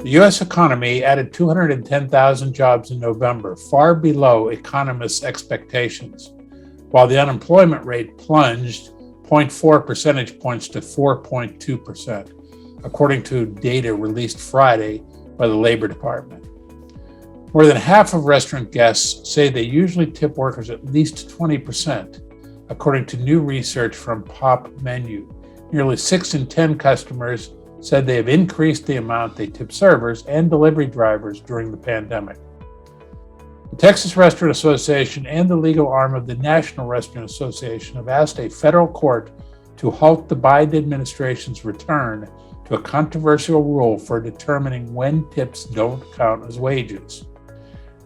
The U.S. economy added 210,000 jobs in November, far below economists' expectations, while the unemployment rate plunged 0.4 percentage points to 4.2%, according to data released Friday by the Labor Department. More than half of restaurant guests say they usually tip workers at least 20%, according to new research from Popmenu. Nearly 6 in 10 customers said they have increased the amount they tip servers and delivery drivers during the pandemic. The Texas Restaurant Association and the legal arm of the National Restaurant Association have asked a federal court to halt the Biden administration's return to a controversial rule for determining when tips don't count as wages.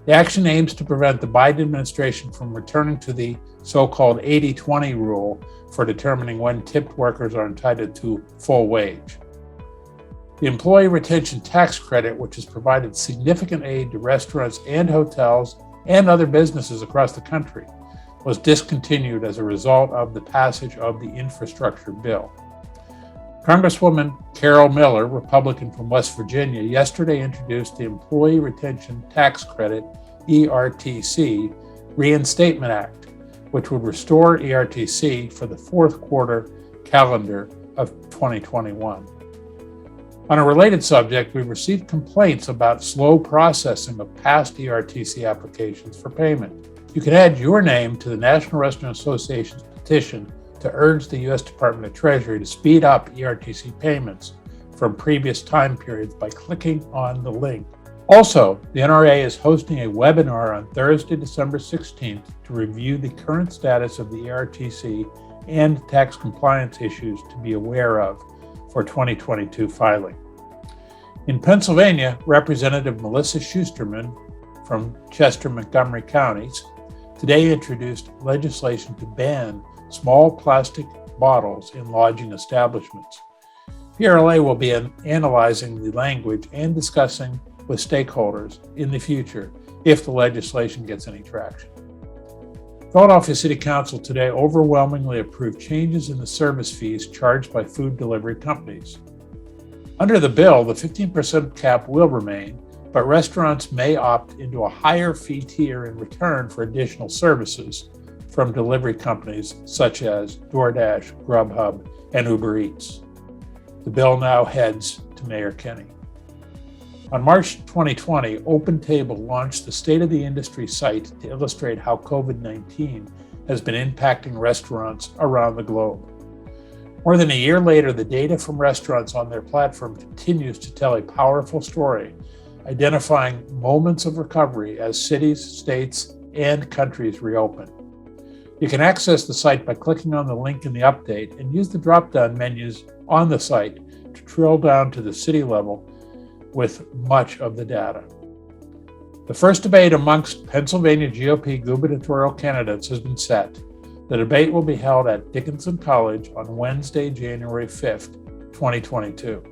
The action aims to prevent the Biden administration from returning to the so-called 80-20 rule for determining when tipped workers are entitled to full wage. The Employee Retention Tax Credit, which has provided significant aid to restaurants and hotels and other businesses across the country, was discontinued as a result of the passage of the infrastructure bill. Congresswoman Carol Miller, Republican from West Virginia, yesterday introduced the Employee Retention Tax Credit, ERTC, Reinstatement Act, which would restore ERTC for the fourth quarter calendar of 2021. On a related subject, we've received complaints about slow processing of past ERTC applications for payment. You can add your name to the National Restaurant Association's petition to urge the U.S. Department of Treasury to speed up ERTC payments from previous time periods by clicking on the link. Also, the NRA is hosting a webinar on Thursday, December 16th to review the current status of the ERTC and tax compliance issues to be aware of for 2022 filing. In Pennsylvania, Representative Melissa Schusterman from Chester Montgomery counties today introduced legislation to ban small plastic bottles in lodging establishments. PRLA will be analyzing the language and discussing with stakeholders in the future if the legislation gets any traction. Philadelphia City Council today overwhelmingly approved changes in the service fees charged by food delivery companies. Under the bill, the 15% cap will remain, but restaurants may opt into a higher fee tier in return for additional services from delivery companies such as DoorDash, Grubhub, and Uber Eats. The bill now heads to Mayor Kenney. On March 2020, OpenTable launched the State of the Industry site to illustrate how COVID-19 has been impacting restaurants around the globe. More than a year later, the data from restaurants on their platform continues to tell a powerful story, identifying moments of recovery as cities, states, and countries reopen. You can access the site by clicking on the link in the update and use the drop-down menus on the site to drill down to the city level with much of the data. The first debate amongst Pennsylvania GOP gubernatorial candidates has been set. The debate will be held at Dickinson College on Wednesday, January 5th, 2022.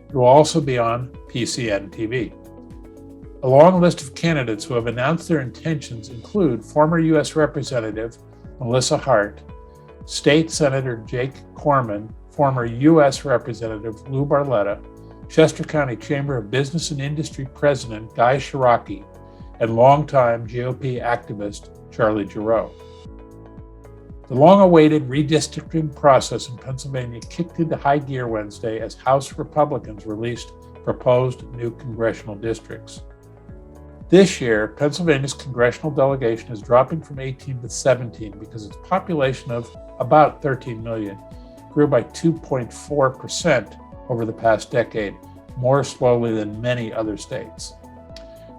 It will also be on PCN TV. A long list of candidates who have announced their intentions include former U.S. Representative Melissa Hart, State Senator Jake Corman, former U.S. Representative Lou Barletta, Chester County Chamber of Business and Industry President Guy Shiraki, and longtime GOP activist Charlie Giroux. The long-awaited redistricting process in Pennsylvania kicked into high gear Wednesday as House Republicans released proposed new congressional districts. This year, Pennsylvania's congressional delegation is dropping from 18 to 17 because its population of about 13 million grew by 2.4% over the past decade, more slowly than many other states.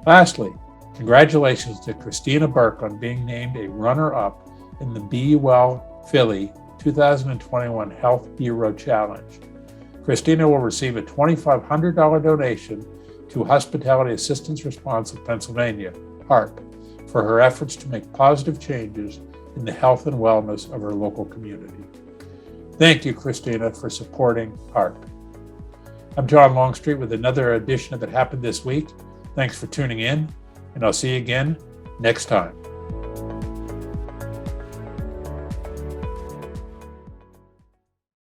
Lastly, congratulations to Christina Burke on being named a runner-up in the Be Well Philly 2021 Health Bureau Challenge. Christina will receive a $2,500 donation to Hospitality Assistance Response of Pennsylvania, HARP, for her efforts to make positive changes in the health and wellness of her local community. Thank you, Christina, for supporting HARP. I'm John Longstreet with another edition of It Happened This Week. Thanks for tuning in, and I'll see you again next time.